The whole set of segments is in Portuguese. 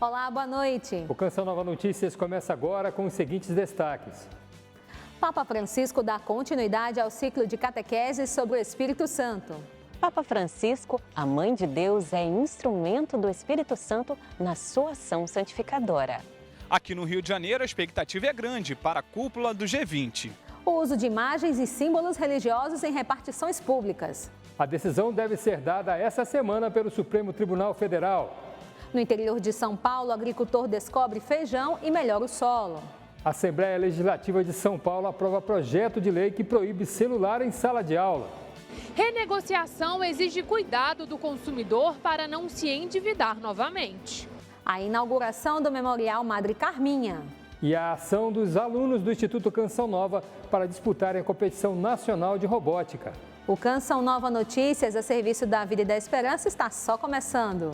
Olá, boa noite. O Canção Nova Notícias começa agora com os seguintes destaques. Papa Francisco dá continuidade ao ciclo de catequeses sobre o Espírito Santo. Papa Francisco, a Mãe de Deus, é instrumento do Espírito Santo na sua ação santificadora. Aqui no Rio de Janeiro, a expectativa é grande para a cúpula do G20. O uso de imagens e símbolos religiosos em repartições públicas. A decisão deve ser dada essa semana pelo Supremo Tribunal Federal. No interior de São Paulo, o agricultor descobre feijão e melhora o solo. A Assembleia Legislativa de São Paulo aprova projeto de lei que proíbe celular em sala de aula. Renegociação exige cuidado do consumidor para não se endividar novamente. A inauguração do Memorial Madre Carminha. E a ação dos alunos do Instituto Canção Nova para disputarem a competição nacional de robótica. O Canção Nova Notícias, a serviço da Vida e da Esperança, está só começando.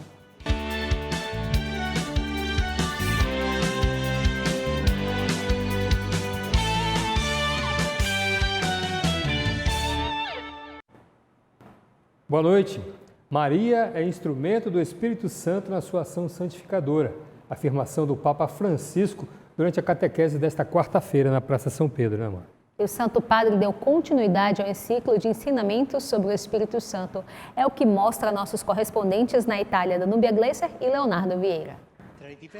Boa noite. Maria é instrumento do Espírito Santo na sua ação santificadora. Afirmação do Papa Francisco durante a catequese desta quarta-feira na Praça São Pedro, né, amor? O Santo Padre deu continuidade ao ciclo de ensinamentos sobre o Espírito Santo. É o que mostra nossos correspondentes na Itália, Danúbia Gleiser e Leonardo Vieira.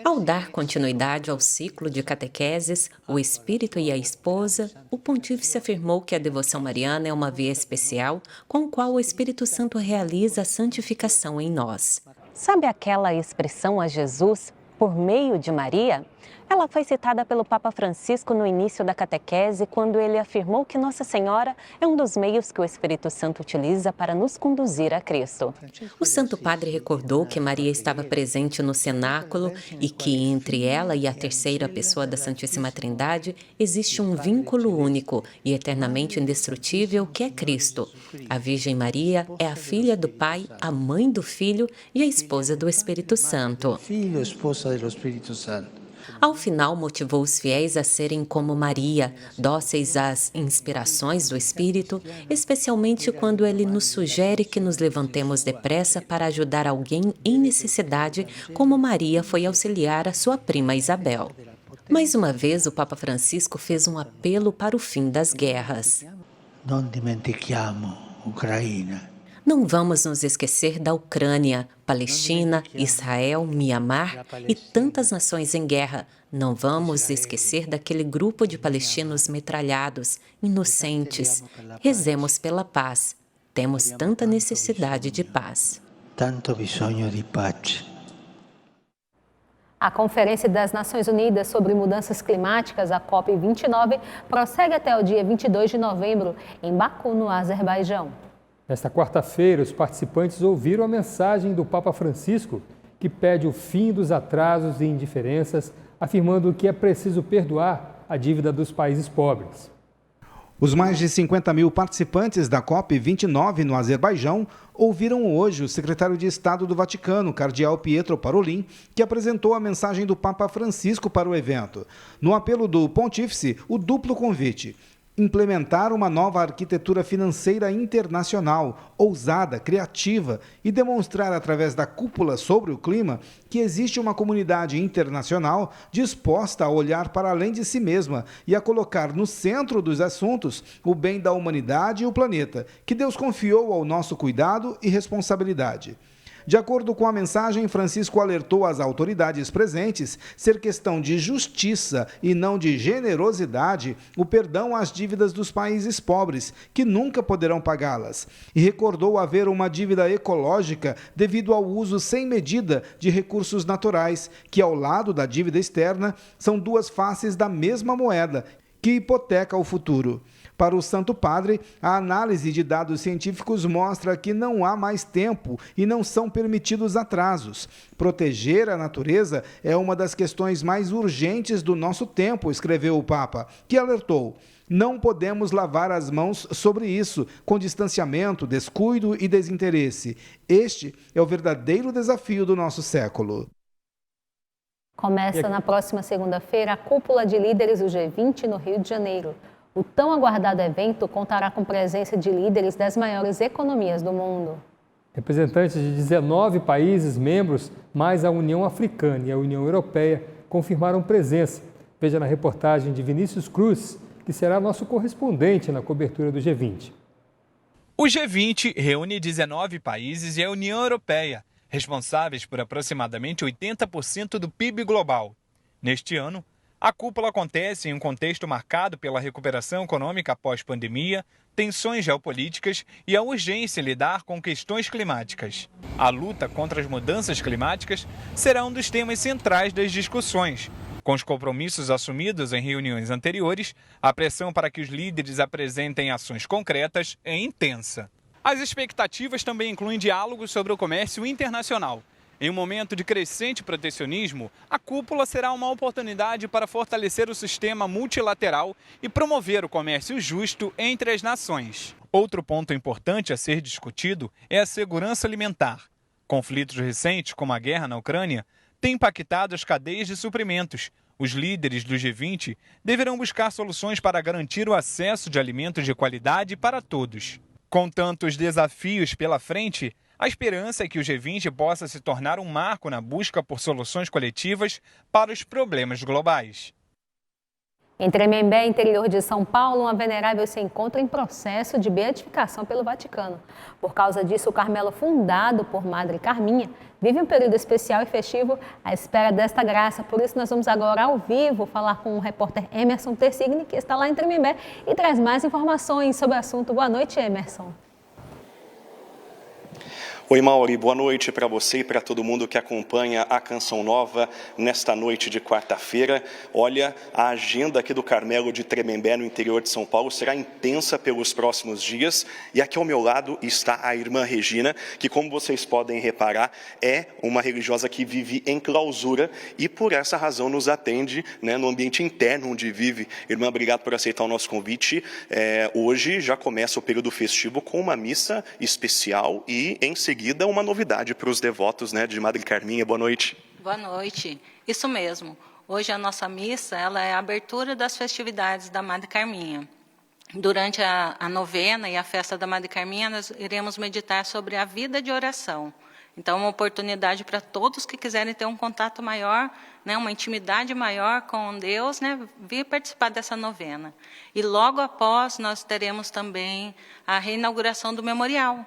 Ao dar continuidade ao ciclo de catequeses, o Espírito e a Esposa, o Pontífice afirmou que a devoção mariana é uma via especial com a qual o Espírito Santo realiza a santificação em nós. Sabe aquela expressão a Jesus por meio de Maria? Ela foi citada pelo Papa Francisco no início da catequese, quando ele afirmou que Nossa Senhora é um dos meios que o Espírito Santo utiliza para nos conduzir a Cristo. O Santo Padre recordou que Maria estava presente no cenáculo e que entre ela e a terceira pessoa da Santíssima Trindade existe um vínculo único e eternamente indestrutível que é Cristo. A Virgem Maria é a filha do Pai, a mãe do Filho e a esposa do Espírito Santo. Ao final, motivou os fiéis a serem como Maria, dóceis às inspirações do Espírito, especialmente quando ele nos sugere que nos levantemos depressa para ajudar alguém em necessidade, como Maria foi auxiliar a sua prima Isabel. Mais uma vez, o Papa Francisco fez um apelo para o fim das guerras. Não dimentichiamo Ucraina. Não vamos nos esquecer da Ucrânia, Palestina, Israel, Mianmar e tantas nações em guerra. Não vamos esquecer daquele grupo de palestinos metralhados, inocentes. Rezemos pela paz. Temos tanta necessidade de paz. Tanto bisogno di pace. A Conferência das Nações Unidas sobre Mudanças Climáticas, a COP29, prossegue até o dia 22 de novembro, em Baku, no Azerbaijão. Nesta quarta-feira, os participantes ouviram a mensagem do Papa Francisco, que pede o fim dos atrasos e indiferenças, afirmando que é preciso perdoar a dívida dos países pobres. Os mais de 50 mil participantes da COP29 no Azerbaijão ouviram hoje o secretário de Estado do Vaticano, cardeal Pietro Parolin, que apresentou a mensagem do Papa Francisco para o evento. No apelo do pontífice, o duplo convite: implementar uma nova arquitetura financeira internacional, ousada, criativa, e demonstrar através da cúpula sobre o clima que existe uma comunidade internacional disposta a olhar para além de si mesma e a colocar no centro dos assuntos o bem da humanidade e o planeta, que Deus confiou ao nosso cuidado e responsabilidade. De acordo com a mensagem, Francisco alertou as autoridades presentes ser questão de justiça e não de generosidade o perdão às dívidas dos países pobres, que nunca poderão pagá-las, e recordou haver uma dívida ecológica devido ao uso sem medida de recursos naturais, que ao lado da dívida externa são duas faces da mesma moeda, que hipoteca o futuro. Para o Santo Padre, a análise de dados científicos mostra que não há mais tempo e não são permitidos atrasos. Proteger a natureza é uma das questões mais urgentes do nosso tempo, escreveu o Papa, que alertou: não podemos lavar as mãos sobre isso, com distanciamento, descuido e desinteresse. Este é o verdadeiro desafio do nosso século. Começa na próxima segunda-feira a cúpula de líderes do G20 no Rio de Janeiro. O tão aguardado evento contará com presença de líderes das maiores economias do mundo. Representantes de 19 países membros, mais a União Africana e a União Europeia, confirmaram presença. Veja na reportagem de Vinícius Cruz, que será nosso correspondente na cobertura do G20. O G20 reúne 19 países e a União Europeia, responsáveis por aproximadamente 80% do PIB global. Neste ano, a cúpula acontece em um contexto marcado pela recuperação econômica após pandemia, tensões geopolíticas e a urgência em lidar com questões climáticas. A luta contra as mudanças climáticas será um dos temas centrais das discussões. Com os compromissos assumidos em reuniões anteriores, a pressão para que os líderes apresentem ações concretas é intensa. As expectativas também incluem diálogos sobre o comércio internacional. Em um momento de crescente protecionismo, a cúpula será uma oportunidade para fortalecer o sistema multilateral e promover o comércio justo entre as nações. Outro ponto importante a ser discutido é a segurança alimentar. Conflitos recentes, como a guerra na Ucrânia, têm impactado as cadeias de suprimentos. Os líderes do G20 deverão buscar soluções para garantir o acesso de alimentos de qualidade para todos. Com tantos desafios pela frente, a esperança é que o G20 possa se tornar um marco na busca por soluções coletivas para os problemas globais. Em Tremembé, interior de São Paulo, uma venerável se encontra em processo de beatificação pelo Vaticano. Por causa disso, o Carmelo, fundado por Madre Carminha, vive um período especial e festivo à espera desta graça. Por isso, nós vamos agora ao vivo falar com o repórter Emerson Tersigni, que está lá em Tremembé e traz mais informações sobre o assunto. Boa noite, Emerson. Oi, Mauri, boa noite para você e para todo mundo que acompanha a Canção Nova nesta noite de quarta-feira. Olha, a agenda aqui do Carmelo de Tremembé, no interior de São Paulo, será intensa pelos próximos dias. E aqui ao meu lado está a irmã Regina, que, como vocês podem reparar, é uma religiosa que vive em clausura e, por essa razão, nos atende, né, no ambiente interno onde vive. Irmã, obrigado por aceitar o nosso convite. Hoje já começa o período festivo com uma missa especial e, em seguida, uma novidade para os devotos, né, de Madre Carminha. Boa noite. Boa noite. Isso mesmo. Hoje a nossa missa ela é a abertura das festividades da Madre Carminha. Durante a novena e a festa da Madre Carminha, nós iremos meditar sobre a vida de oração. Então, é uma oportunidade para todos que quiserem ter um contato maior, né, uma intimidade maior com Deus, né, vir participar dessa novena. E logo após, nós teremos também a reinauguração do memorial.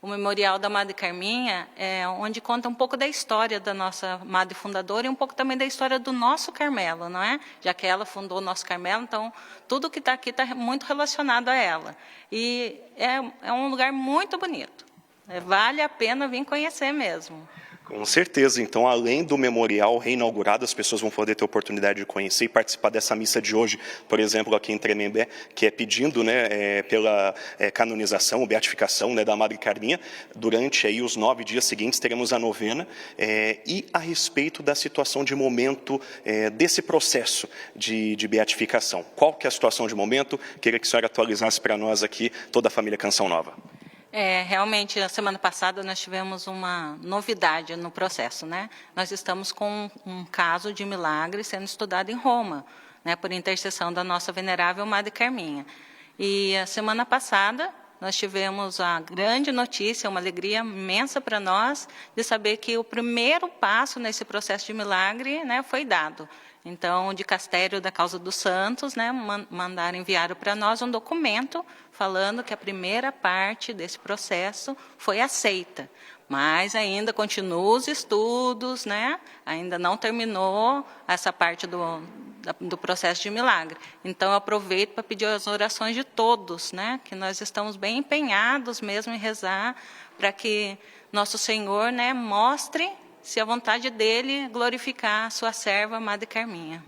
O Memorial da Madre Carminha é onde conta um pouco da história da nossa Madre Fundadora e um pouco também da história do nosso Carmelo, não é? Já que ela fundou o nosso Carmelo, então tudo que está aqui está muito relacionado a ela. E é um lugar muito bonito. Vale a pena vir conhecer mesmo. Com certeza. Então, além do memorial reinaugurado, as pessoas vão poder ter oportunidade de conhecer e participar dessa missa de hoje, por exemplo, aqui em Tremembé, que é pedindo, né, pela canonização, beatificação, né, da Madre Carminha. Durante aí os 9 dias seguintes teremos a novena. E a respeito da situação de momento desse processo de beatificação. Qual que é a situação de momento? Queria que a senhora atualizasse para nós aqui, toda a família Canção Nova. Realmente, a semana passada nós tivemos uma novidade no processo, né? Nós estamos com um caso de milagre sendo estudado em Roma, né, por intercessão da nossa venerável Madre Carminha. E a semana passada nós tivemos a grande notícia, uma alegria imensa para nós, de saber que o primeiro passo nesse processo de milagre, né, foi dado. Então, o dicastério da Causa dos Santos, né, enviaram para nós um documento falando que a primeira parte desse processo foi aceita. Mas ainda continuam os estudos, né? Ainda não terminou essa parte do processo de milagre. Então, eu aproveito para pedir as orações de todos, né? Que nós estamos bem empenhados mesmo em rezar para que nosso Senhor, né, mostre se a vontade dele glorificar a sua serva, Madre Carminha.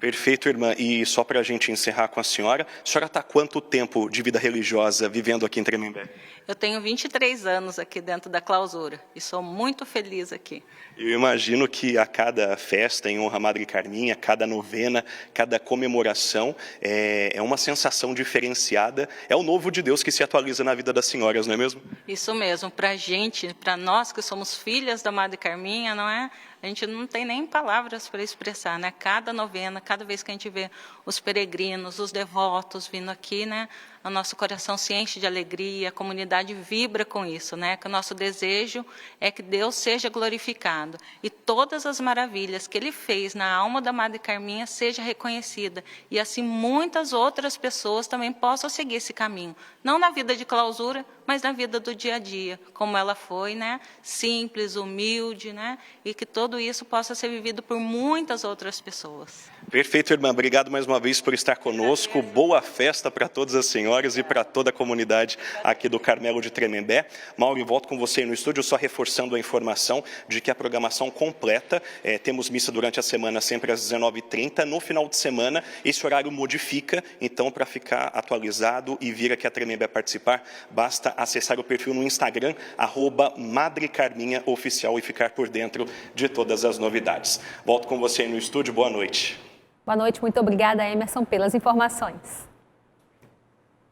Perfeito, irmã. E só para a gente encerrar com a senhora está há quanto tempo de vida religiosa vivendo aqui em Tremembé? Eu tenho 23 anos aqui dentro da clausura e sou muito feliz aqui. Eu imagino que a cada festa em honra à Madre Carminha, cada novena, cada comemoração, é uma sensação diferenciada. É o novo de Deus que se atualiza na vida das senhoras, não é mesmo? Isso mesmo. Para a gente, para nós que somos filhas da Madre Carminha, não é? A gente não tem nem palavras para expressar, né? Cada novena, cada vez que a gente vê os peregrinos, os devotos vindo aqui, né? O nosso coração se enche de alegria, a comunidade vibra com isso, né? Que o nosso desejo é que Deus seja glorificado e todas as maravilhas que Ele fez na alma da Madre Carminha seja reconhecida e assim muitas outras pessoas também possam seguir esse caminho, não na vida de clausura, mas na vida do dia a dia, como ela foi, né? Simples, humilde, né? E que tudo isso possa ser vivido por muitas outras pessoas. Perfeito, irmã. Obrigado mais uma vez por estar conosco. Boa festa para todas as senhoras e para toda a comunidade aqui do Carmelo de Tremembé. Mauro, eu volto com você aí no estúdio, só reforçando a informação de que a programação completa, temos missa durante a semana sempre às 19h30. No final de semana, esse horário modifica, então para ficar atualizado e vir aqui a Tremembé participar, basta acessar o perfil no Instagram, @MadreCarminhaOficial e ficar por dentro de todas as novidades. Volto com você aí no estúdio, boa noite. Boa noite, muito obrigada, Emerson, pelas informações.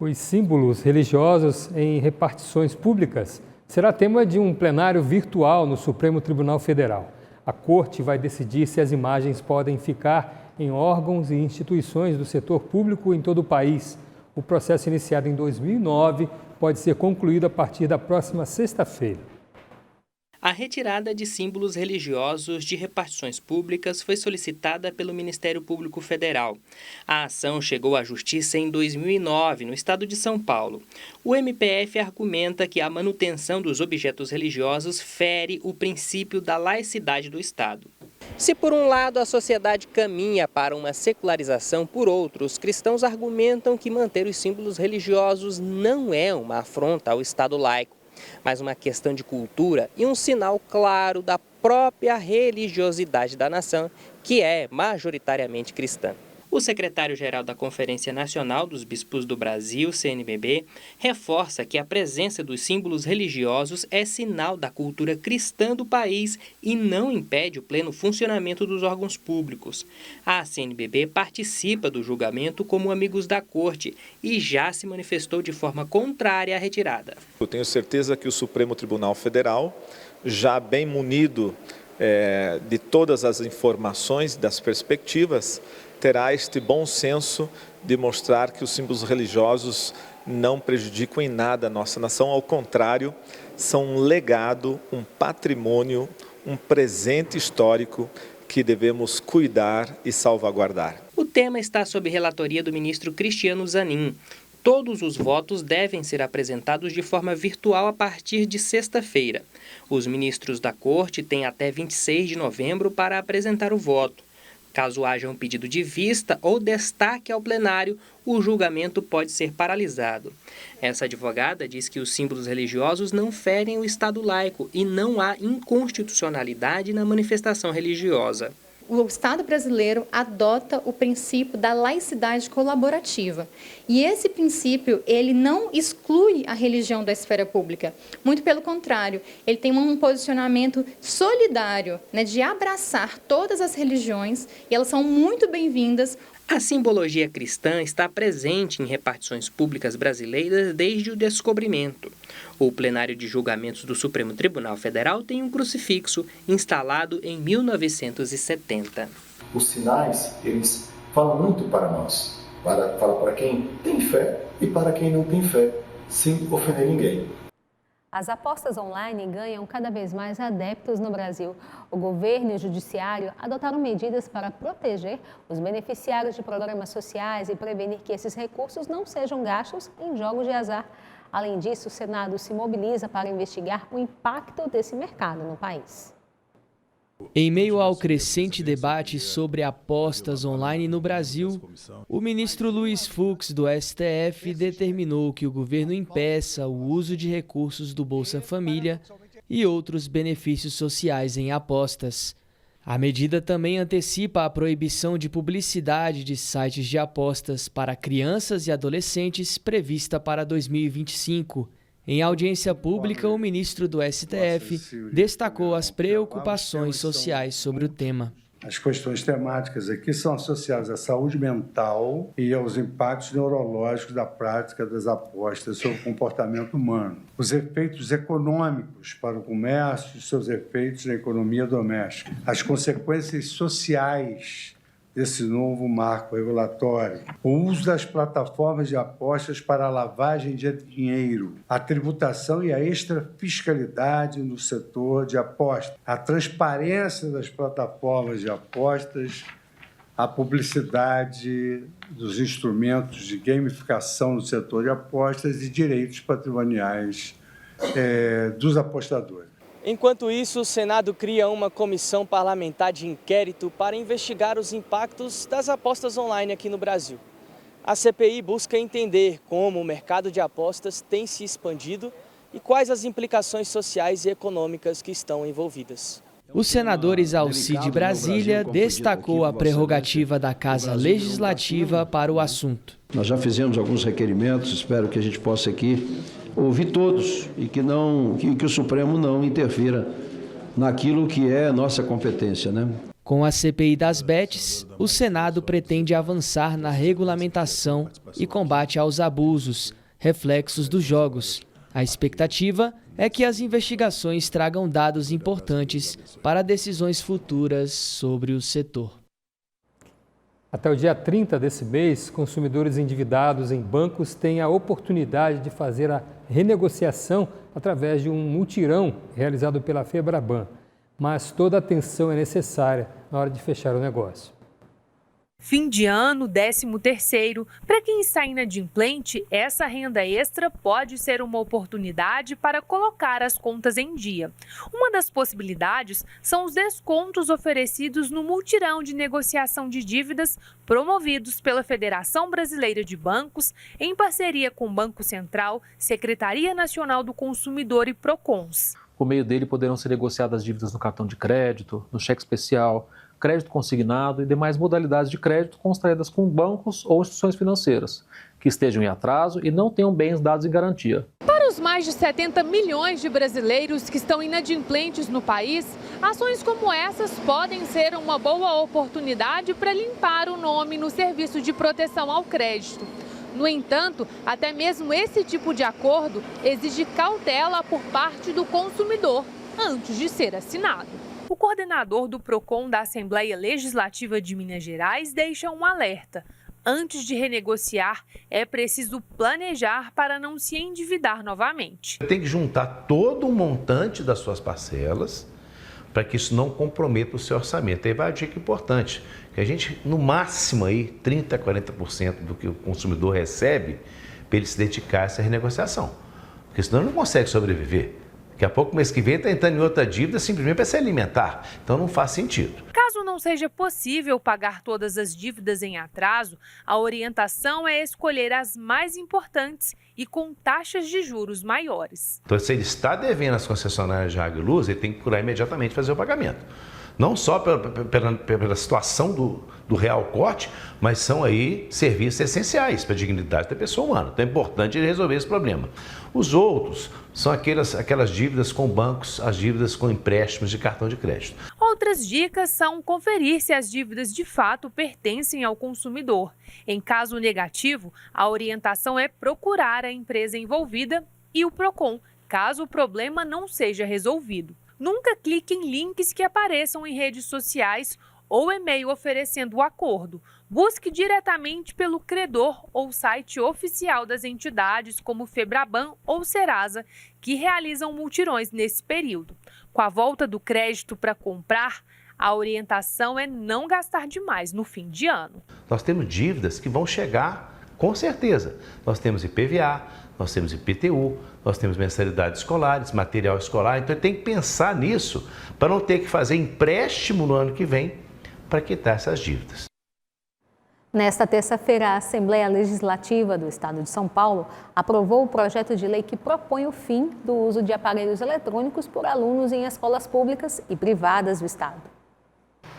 Os símbolos religiosos em repartições públicas será tema de um plenário virtual no Supremo Tribunal Federal. A Corte vai decidir se as imagens podem ficar em órgãos e instituições do setor público em todo o país. O processo iniciado em 2009 pode ser concluído a partir da próxima sexta-feira. A retirada de símbolos religiosos de repartições públicas foi solicitada pelo Ministério Público Federal. A ação chegou à Justiça em 2009, no estado de São Paulo. O MPF argumenta que a manutenção dos objetos religiosos fere o princípio da laicidade do Estado. Se por um lado a sociedade caminha para uma secularização, por outro, os cristãos argumentam que manter os símbolos religiosos não é uma afronta ao Estado laico, mas uma questão de cultura e um sinal claro da própria religiosidade da nação, que é majoritariamente cristã. O secretário-geral da Conferência Nacional dos Bispos do Brasil, CNBB, reforça que a presença dos símbolos religiosos é sinal da cultura cristã do país e não impede o pleno funcionamento dos órgãos públicos. A CNBB participa do julgamento como amigos da Corte e já se manifestou de forma contrária à retirada. Eu tenho certeza que o Supremo Tribunal Federal, já bem munido de todas as informações, das perspectivas, terá este bom senso de mostrar que os símbolos religiosos não prejudicam em nada a nossa nação, ao contrário, são um legado, um patrimônio, um presente histórico que devemos cuidar e salvaguardar. O tema está sob relatoria do ministro Cristiano Zanin. Todos os votos devem ser apresentados de forma virtual a partir de sexta-feira. Os ministros da Corte têm até 26 de novembro para apresentar o voto. Caso haja um pedido de vista ou destaque ao plenário, o julgamento pode ser paralisado. Essa advogada diz que os símbolos religiosos não ferem o Estado laico e não há inconstitucionalidade na manifestação religiosa. O Estado brasileiro adota o princípio da laicidade colaborativa. E esse princípio, ele não exclui a religião da esfera pública. Muito pelo contrário, ele tem um posicionamento solidário, né, de abraçar todas as religiões, e elas são muito bem-vindas. A simbologia cristã está presente em repartições públicas brasileiras desde o descobrimento. O plenário de julgamentos do Supremo Tribunal Federal tem um crucifixo instalado em 1970. Os sinais, eles falam muito para nós. Fala para quem tem fé e para quem não tem fé, sem ofender ninguém. As apostas online ganham cada vez mais adeptos no Brasil. O governo e o judiciário adotaram medidas para proteger os beneficiários de programas sociais e prevenir que esses recursos não sejam gastos em jogos de azar. Além disso, o Senado se mobiliza para investigar o impacto desse mercado no país. Em meio ao crescente debate sobre apostas online no Brasil, o ministro Luiz Fux, do STF, determinou que o governo impeça o uso de recursos do Bolsa Família e outros benefícios sociais em apostas. A medida também antecipa a proibição de publicidade de sites de apostas para crianças e adolescentes prevista para 2025. Em audiência pública, o ministro do STF destacou as preocupações sociais sobre o tema. As questões temáticas aqui são associadas à saúde mental e aos impactos neurológicos da prática das apostas sobre o comportamento humano. Os efeitos econômicos para o comércio e seus efeitos na economia doméstica. As consequências sociais desse novo marco regulatório, o uso das plataformas de apostas para a lavagem de dinheiro, a tributação e a extrafiscalidade no setor de apostas, a transparência das plataformas de apostas, a publicidade dos instrumentos de gamificação no setor de apostas e direitos patrimoniais dos apostadores. Enquanto isso, o Senado cria uma comissão parlamentar de inquérito para investigar os impactos das apostas online aqui no Brasil. A CPI busca entender como o mercado de apostas tem se expandido e quais as implicações sociais e econômicas que estão envolvidas. O senador Exalci de Brasília destacou a prerrogativa da Casa Legislativa para o assunto. Nós já fizemos alguns requerimentos, espero que a gente possa aqui ouvir todos e que o Supremo não interfira naquilo que é nossa competência, né? Com a CPI das bets, o Senado pretende avançar na regulamentação e combate aos abusos, reflexos dos jogos. A expectativa é que as investigações tragam dados importantes para decisões futuras sobre o setor. Até o dia 30 desse mês, consumidores endividados em bancos têm a oportunidade de fazer a renegociação através de um mutirão realizado pela Febraban. Mas toda atenção é necessária na hora de fechar o negócio. Fim de ano, 13º, para quem está inadimplente, essa renda extra pode ser uma oportunidade para colocar as contas em dia. Uma das possibilidades são os descontos oferecidos no mutirão de negociação de dívidas promovidos pela Federação Brasileira de Bancos, em parceria com o Banco Central, Secretaria Nacional do Consumidor e Procons. Por meio dele poderão ser negociadas dívidas no cartão de crédito, no cheque especial, crédito consignado e demais modalidades de crédito contraídas com bancos ou instituições financeiras, que estejam em atraso e não tenham bens dados em garantia. Para os mais de 70 milhões de brasileiros que estão inadimplentes no país, ações como essas podem ser uma boa oportunidade para limpar o nome no serviço de proteção ao crédito. No entanto, até mesmo esse tipo de acordo exige cautela por parte do consumidor antes de ser assinado. O coordenador do PROCON da Assembleia Legislativa de Minas Gerais deixa um alerta. Antes de renegociar, é preciso planejar para não se endividar novamente. Tem que juntar todo o montante das suas parcelas para que isso não comprometa o seu orçamento. Aí vai a dica importante, que a gente, no máximo, aí, 30% a 40% do que o consumidor recebe para ele se dedicar a essa renegociação. Porque senão ele não consegue sobreviver. Daqui a pouco, mês que vem, está entrando em outra dívida simplesmente para se alimentar. Então não faz sentido. Caso não seja possível pagar todas as dívidas em atraso, a orientação é escolher as mais importantes e com taxas de juros maiores. Então, se ele está devendo às concessionárias de água e luz, ele tem que procurar imediatamente fazer o pagamento. Não só pela situação do real corte, mas são aí serviços essenciais para a dignidade da pessoa humana. Então é importante ele resolver esse problema. Os outros são aquelas dívidas com bancos, as dívidas com empréstimos de cartão de crédito. Outras dicas são conferir se as dívidas de fato pertencem ao consumidor. Em caso negativo, a orientação é procurar a empresa envolvida e o PROCON, caso o problema não seja resolvido. Nunca clique em links que apareçam em redes sociais ou e-mail oferecendo o acordo. Busque diretamente pelo credor ou site oficial das entidades como Febraban ou Serasa, que realizam multirões nesse período. Com a volta do crédito para comprar, a orientação é não gastar demais no fim de ano. Nós temos dívidas que vão chegar com certeza. Nós temos IPVA, nós temos IPTU, nós temos mensalidades escolares, material escolar, então tem que pensar nisso para não ter que fazer empréstimo no ano que vem para quitar essas dívidas. Nesta terça-feira, a Assembleia Legislativa do Estado de São Paulo aprovou o projeto de lei que propõe o fim do uso de aparelhos eletrônicos por alunos em escolas públicas e privadas do Estado.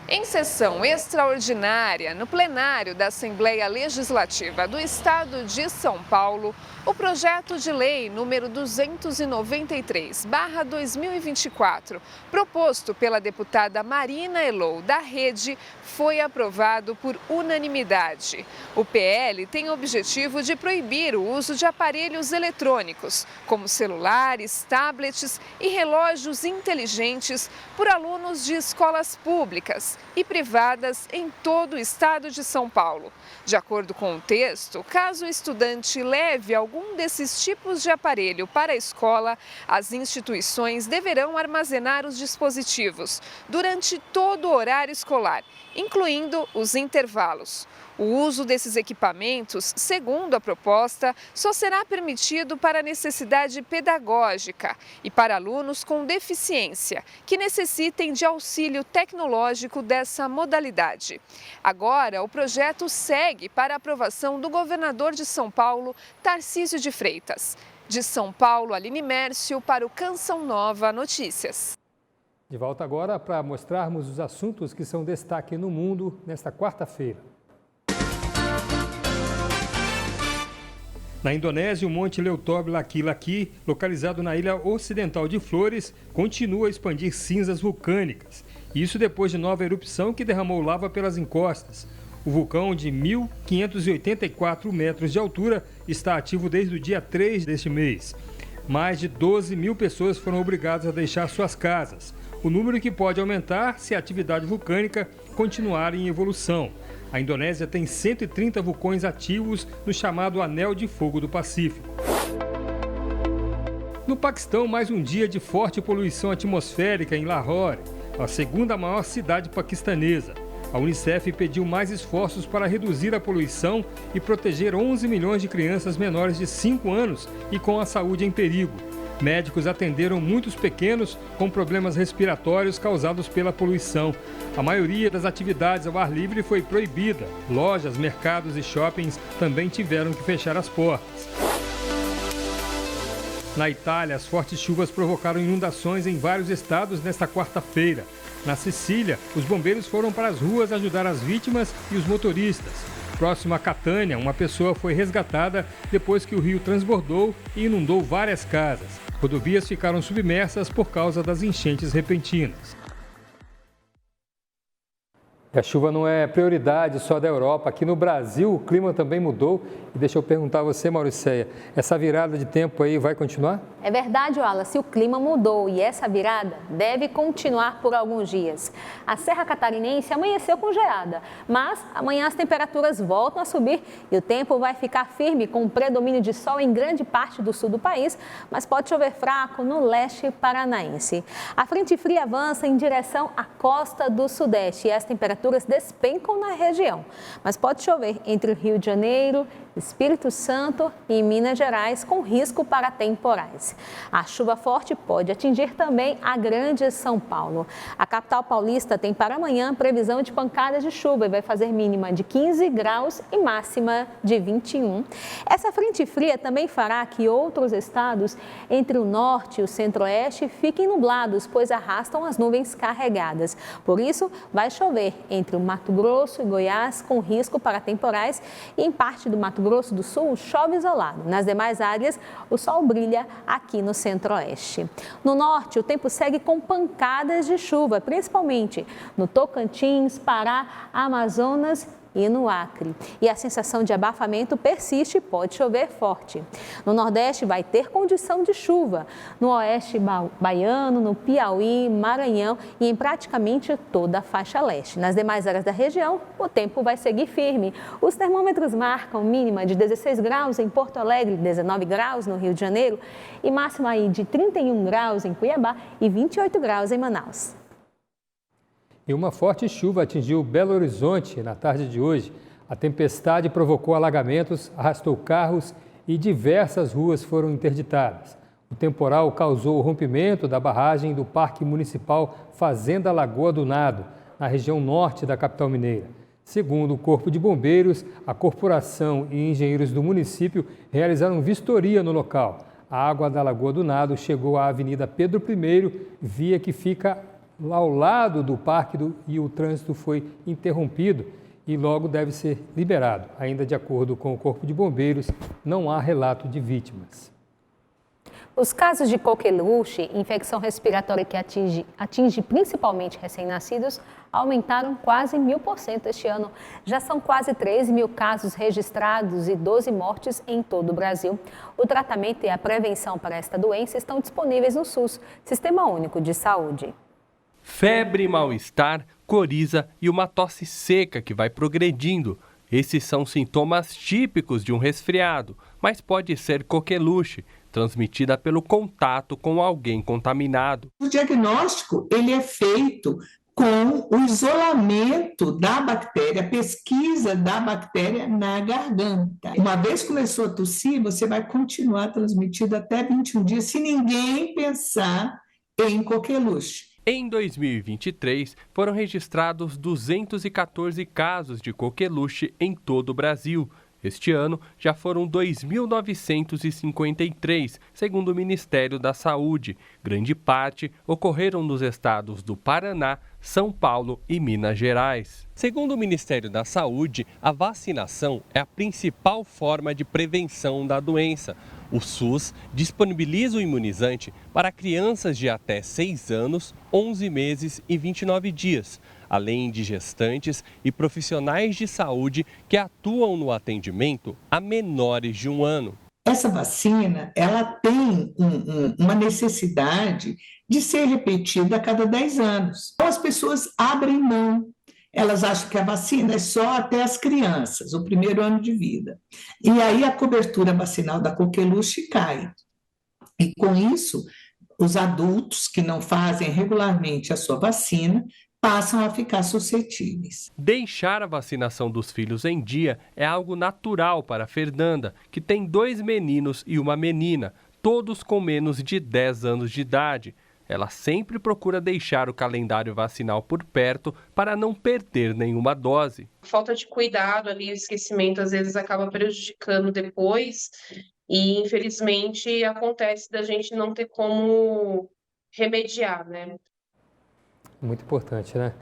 Em sessão extraordinária, no plenário da Assembleia Legislativa do Estado de São Paulo, o projeto de lei número 293/2024, proposto pela deputada Marina Elou, da Rede, foi aprovado por unanimidade. O PL tem o objetivo de proibir o uso de aparelhos eletrônicos, como celulares, tablets e relógios inteligentes, por alunos de escolas públicas e privadas em todo o estado de São Paulo. De acordo com o texto, caso o estudante leve algum desses tipos de aparelho para a escola, as instituições deverão armazenar os dispositivos durante todo o horário escolar, incluindo os intervalos. O uso desses equipamentos, segundo a proposta, só será permitido para necessidade pedagógica e para alunos com deficiência, que necessitem de auxílio tecnológico dessa modalidade. Agora, o projeto segue para aprovação do governador de São Paulo, Tarcísio de Freitas. De São Paulo, Aline Mércio, para o Canção Nova Notícias. De volta agora para mostrarmos os assuntos que são destaque no mundo nesta quarta-feira. Na Indonésia, o Monte Leutob Laki-Laki, localizado na ilha ocidental de Flores, continua a expandir cinzas vulcânicas. Isso depois de nova erupção que derramou lava pelas encostas. O vulcão, de 1.584 metros de altura, está ativo desde o dia 3 deste mês. Mais de 12 mil pessoas foram obrigadas a deixar suas casas. O número que pode aumentar se a atividade vulcânica continuar em evolução. A Indonésia tem 130 vulcões ativos no chamado Anel de Fogo do Pacífico. No Paquistão, mais um dia de forte poluição atmosférica em Lahore, a segunda maior cidade paquistanesa. A Unicef pediu mais esforços para reduzir a poluição e proteger 11 milhões de crianças menores de 5 anos e com a saúde em perigo. Médicos atenderam muitos pequenos com problemas respiratórios causados pela poluição. A maioria das atividades ao ar livre foi proibida. Lojas, mercados e shoppings também tiveram que fechar as portas. Na Itália, as fortes chuvas provocaram inundações em vários estados nesta quarta-feira. Na Sicília, os bombeiros foram para as ruas ajudar as vítimas e os motoristas. Próximo a Catânia, uma pessoa foi resgatada depois que o rio transbordou e inundou várias casas. Rodovias ficaram submersas por causa das enchentes repentinas. A chuva não é prioridade só da Europa. Aqui no Brasil, o clima também mudou. E deixa eu perguntar a você, Mauricéia, essa virada de tempo aí vai continuar? É verdade, Wallace, o clima mudou e essa virada deve continuar por alguns dias. A Serra Catarinense amanheceu com geada, mas amanhã as temperaturas voltam a subir e o tempo vai ficar firme com o predomínio de sol em grande parte do sul do país, mas pode chover fraco no leste paranaense. A frente fria avança em direção à costa do sudeste e as temperaturas despencam na região, mas pode chover entre o Rio de Janeiro, Espírito Santo e Minas Gerais, com risco para temporais. A chuva forte pode atingir também a Grande São Paulo. A capital paulista tem para amanhã previsão de pancadas de chuva e vai fazer mínima de 15 graus e máxima de 21. Essa frente fria também fará que outros estados entre o norte e o centro-oeste fiquem nublados, pois arrastam as nuvens carregadas. Por isso, vai chover entre o Mato Grosso e Goiás, com risco para temporais, e em parte do Mato Grosso do Sul chove isolado. Nas demais áreas, o sol brilha aqui no centro-oeste. No norte, o tempo segue com pancadas de chuva, principalmente no Tocantins, Pará, Amazonas e no Acre. E a sensação de abafamento persiste e pode chover forte. No Nordeste vai ter condição de chuva. No Oeste baiano, no Piauí, Maranhão e em praticamente toda a faixa leste. Nas demais áreas da região, o tempo vai seguir firme. Os termômetros marcam mínima de 16 graus em Porto Alegre, 19 graus no Rio de Janeiro e máxima aí de 31 graus em Cuiabá e 28 graus em Manaus. E uma forte chuva atingiu Belo Horizonte na tarde de hoje. A tempestade provocou alagamentos, arrastou carros e diversas ruas foram interditadas. O temporal causou o rompimento da barragem do Parque Municipal Fazenda Lagoa do Nado, na região norte da capital mineira. Segundo o Corpo de Bombeiros, a corporação e engenheiros do município realizaram vistoria no local. A água da Lagoa do Nado chegou à Avenida Pedro I, via que fica ao lado do parque e o trânsito foi interrompido e logo deve ser liberado. Ainda de acordo com o Corpo de Bombeiros, não há relato de vítimas. Os casos de coqueluche, infecção respiratória que atinge principalmente recém-nascidos, aumentaram quase 1000% este ano. Já são quase 13.000 casos registrados e 12 mortes em todo o Brasil. O tratamento e a prevenção para esta doença estão disponíveis no SUS, Sistema Único de Saúde. Febre, mal-estar, coriza e uma tosse seca que vai progredindo. Esses são sintomas típicos de um resfriado, mas pode ser coqueluche, transmitida pelo contato com alguém contaminado. O diagnóstico ele é feito com o isolamento da bactéria, a pesquisa da bactéria na garganta. Uma vez começou a tossir, você vai continuar transmitido até 21 dias, se ninguém pensar em coqueluche. Em 2023, foram registrados 214 casos de coqueluche em todo o Brasil. Este ano, já foram 2.953, segundo o Ministério da Saúde. Grande parte ocorreram nos estados do Paraná, São Paulo e Minas Gerais. Segundo o Ministério da Saúde, a vacinação é a principal forma de prevenção da doença. O SUS disponibiliza o imunizante para crianças de até 6 anos, 11 meses e 29 dias, além de gestantes e profissionais de saúde que atuam no atendimento a menores de 1 ano. Essa vacina, ela tem uma necessidade de ser repetida a cada 10 anos. Então, as pessoas abrem mão. Elas acham que a vacina é só até as crianças, o primeiro ano de vida. E aí a cobertura vacinal da coqueluche cai. E com isso, os adultos que não fazem regularmente a sua vacina passam a ficar suscetíveis. Deixar a vacinação dos filhos em dia é algo natural para a Fernanda, que tem 2 meninos e uma menina, todos com menos de 10 anos de idade. Ela sempre procura deixar o calendário vacinal por perto para não perder nenhuma dose. Falta de cuidado ali, o esquecimento às vezes acaba prejudicando depois e infelizmente acontece da gente não ter como remediar, né? Muito importante, né?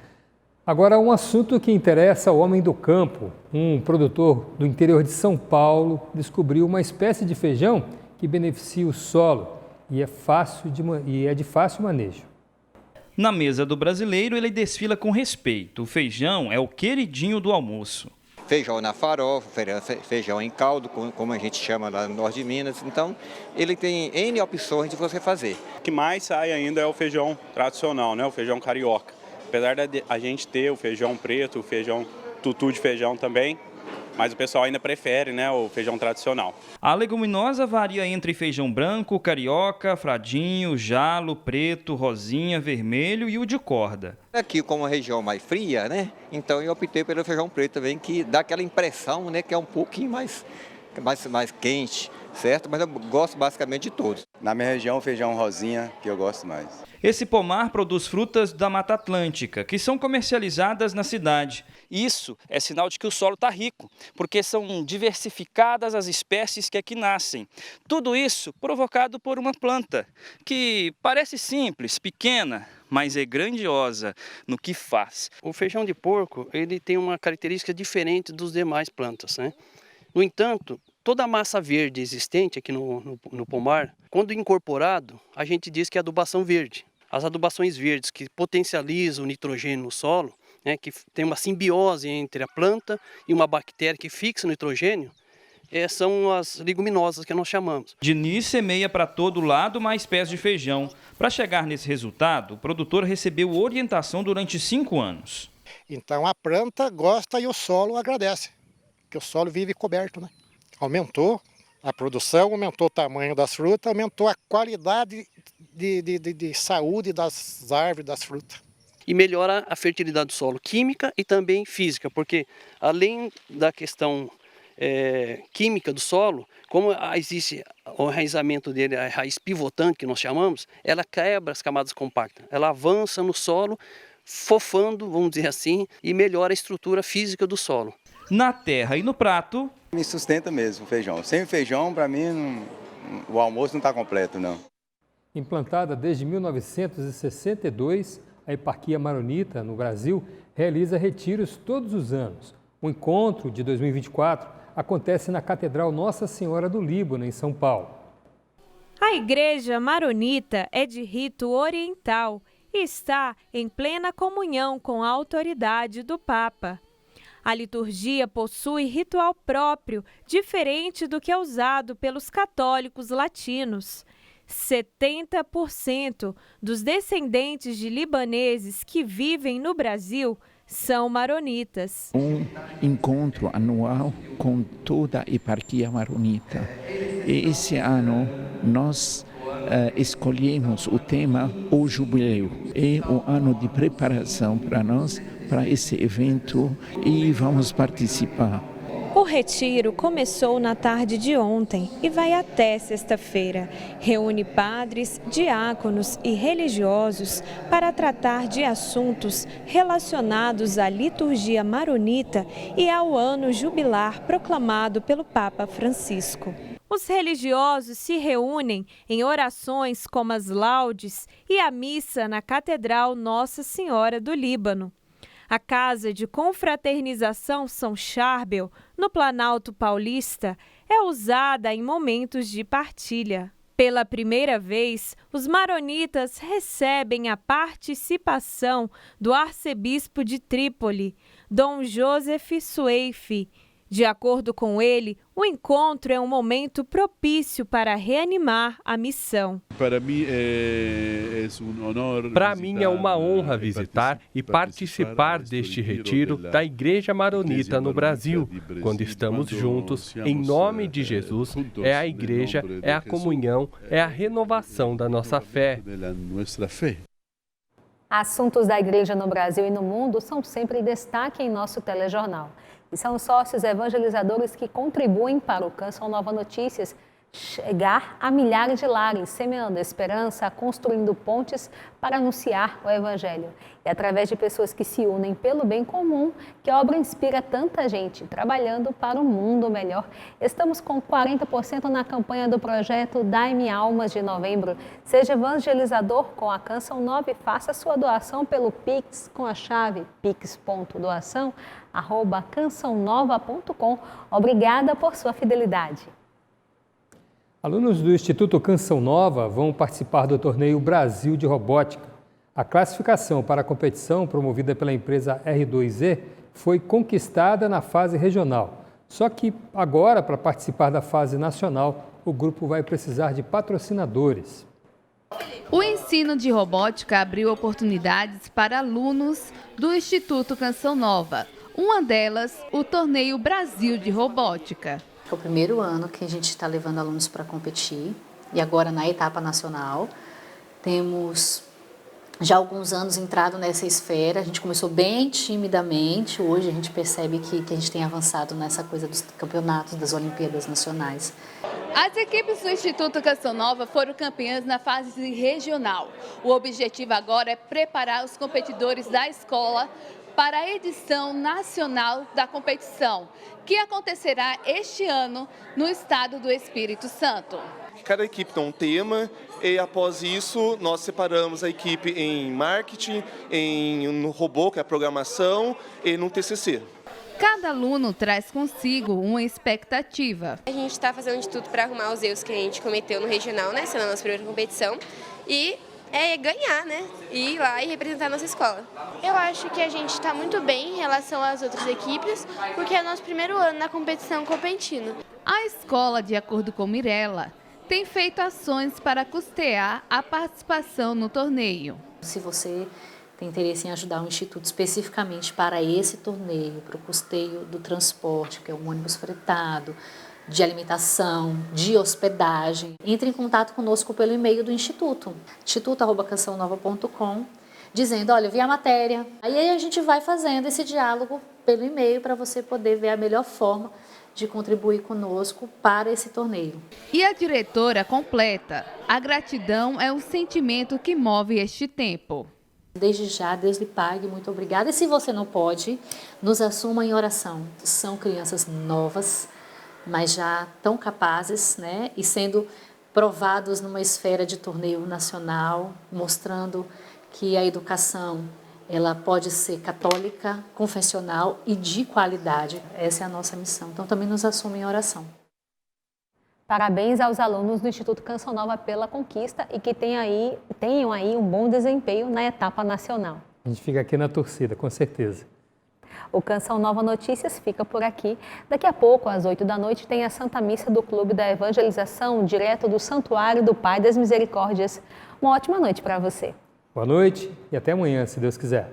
Agora, um assunto que interessa ao homem do campo. Um produtor do interior de São Paulo descobriu uma espécie de feijão que beneficia o solo e é de fácil manejo. Na mesa do brasileiro, ele desfila com respeito. O feijão é o queridinho do almoço. Feijão na farofa, feijão em caldo, como a gente chama lá no norte de Minas. Então, ele tem N opções de você fazer. O que mais sai ainda é o feijão tradicional, né? O feijão carioca. Apesar de a gente ter o feijão preto, o feijão tutu de feijão também, mas o pessoal ainda prefere, né, o feijão tradicional. A leguminosa varia entre feijão branco, carioca, fradinho, jalo, preto, rosinha, vermelho e o de corda. Aqui, como a região mais fria, né, então eu optei pelo feijão preto também, que dá aquela impressão, né, que é um pouquinho mais quente, certo? Mas eu gosto basicamente de todos. Na minha região, o feijão rosinha, que eu gosto mais. Esse pomar produz frutas da Mata Atlântica, que são comercializadas na cidade. Isso é sinal de que o solo está rico, porque são diversificadas as espécies que aqui nascem. Tudo isso provocado por uma planta que parece simples, pequena, mas é grandiosa no que faz. O feijão de porco ele tem uma característica diferente dos demais plantas, né? No entanto, toda a massa verde existente aqui no pomar, quando incorporado, a gente diz que é adubação verde. As adubações verdes que potencializam o nitrogênio no solo, né, que tem uma simbiose entre a planta e uma bactéria que fixa o nitrogênio, são as leguminosas que nós chamamos. Diniz semeia para todo lado uma espécie de feijão. Para chegar nesse resultado, o produtor recebeu orientação durante 5 anos. Então a planta gosta e o solo agradece, porque o solo vive coberto, né? Aumentou a produção, aumentou o tamanho das frutas, aumentou a qualidade de saúde das árvores, das frutas. E melhora a fertilidade do solo, química e também física, porque além da questão química do solo, como existe o enraizamento dele, a raiz pivotante que nós chamamos, ela quebra as camadas compactas, ela avança no solo, fofando, vamos dizer assim, e melhora a estrutura física do solo. Na terra e no prato... Me sustenta mesmo o feijão. Sem feijão, para mim, o almoço não está completo, não. Implantada desde 1962, A Eparquia Maronita, no Brasil, realiza retiros todos os anos. O encontro de 2024 acontece na Catedral Nossa Senhora do Líbano, em São Paulo. A Igreja Maronita é de rito oriental e está em plena comunhão com a autoridade do Papa. A liturgia possui ritual próprio, diferente do que é usado pelos católicos latinos. 70% dos descendentes de libaneses que vivem no Brasil são maronitas. Um encontro anual com toda a eparquia maronita. E esse ano nós escolhemos o tema O Jubileu. É o ano de preparação para nós, para esse evento, e vamos participar. O retiro começou na tarde de ontem e vai até sexta-feira. Reúne padres, diáconos e religiosos para tratar de assuntos relacionados à liturgia maronita e ao ano jubilar proclamado pelo Papa Francisco. Os religiosos se reúnem em orações como as laudes e a missa na Catedral Nossa Senhora do Líbano. A Casa de Confraternização São Charbel, no Planalto Paulista, é usada em momentos de partilha. Pela primeira vez, os maronitas recebem a participação do arcebispo de Trípoli, Dom Joseph Sueifi. De acordo com ele, o encontro é um momento propício para reanimar a missão. Para mim é uma honra visitar e participar deste retiro da Igreja Maronita no Brasil. Quando estamos juntos, em nome de Jesus, é a igreja, é a comunhão, é a renovação da nossa fé. Assuntos da igreja no Brasil e no mundo são sempre destaque em nosso telejornal. E são sócios evangelizadores que contribuem para o Canção Nova Notícias chegar a milhares de lares, semeando esperança, construindo pontes para anunciar o Evangelho. E através de pessoas que se unem pelo bem comum, que a obra inspira tanta gente, trabalhando para um mundo melhor. Estamos com 40% na campanha do projeto Dai-me Almas de novembro. Seja evangelizador com a Canção Nova e faça sua doação pelo Pix com a chave pix.doação@cançãonova.com. Obrigada por sua fidelidade. Alunos do Instituto Canção Nova vão participar do torneio Brasil de Robótica. A classificação para a competição, promovida pela empresa R2E, foi conquistada na fase regional. Só que agora, para participar da fase nacional, o grupo vai precisar de patrocinadores. O ensino de robótica abriu oportunidades para alunos do Instituto Canção Nova. Uma delas, o torneio Brasil de Robótica. É o primeiro ano que a gente está levando alunos para competir, e agora na etapa nacional. Temos já há alguns anos entrado nessa esfera, a gente começou bem timidamente, hoje a gente percebe que a gente tem avançado nessa coisa dos campeonatos, das Olimpíadas Nacionais. As equipes do Instituto Canção Nova foram campeãs na fase regional. O objetivo agora é preparar os competidores da escola para a edição nacional da competição, que acontecerá este ano no estado do Espírito Santo. Cada equipe tem um tema e após isso nós separamos a equipe em marketing, no robô, que é a programação, e no TCC. Cada aluno traz consigo uma expectativa. A gente está fazendo de tudo para arrumar os erros que a gente cometeu no regional, né, sendo a nossa primeira competição, e ganhar, né? E ir lá e representar a nossa escola. Eu acho que a gente está muito bem em relação às outras equipes, porque é nosso primeiro ano na competição Copentino. A escola, de acordo com Mirella, tem feito ações para custear a participação no torneio. Se você tem interesse em ajudar o Instituto especificamente para esse torneio, para o custeio do transporte, que é um ônibus fretado, de alimentação, de hospedagem, entre em contato conosco pelo e-mail do Instituto, instituto@cançãonova.com, dizendo, olha, eu vi a matéria. Aí a gente vai fazendo esse diálogo pelo e-mail para você poder ver a melhor forma de contribuir conosco para esse torneio. E a diretora completa, a gratidão é o sentimento que move este tempo. Desde já, Deus lhe pague, muito obrigada. E se você não pode, nos assuma em oração. São crianças novas, mas já tão capazes, né? E sendo provados numa esfera de torneio nacional, mostrando que a educação ela pode ser católica, confessional e de qualidade. Essa é a nossa missão. Então, também nos assumem em oração. Parabéns aos alunos do Instituto Canção Nova pela conquista e que tenham aí um bom desempenho na etapa nacional. A gente fica aqui na torcida, com certeza. O Canção Nova Notícias fica por aqui. Daqui a pouco, às 8 da noite, tem a Santa Missa do Clube da Evangelização, direto do Santuário do Pai das Misericórdias. Uma ótima noite para você. Boa noite e até amanhã, se Deus quiser.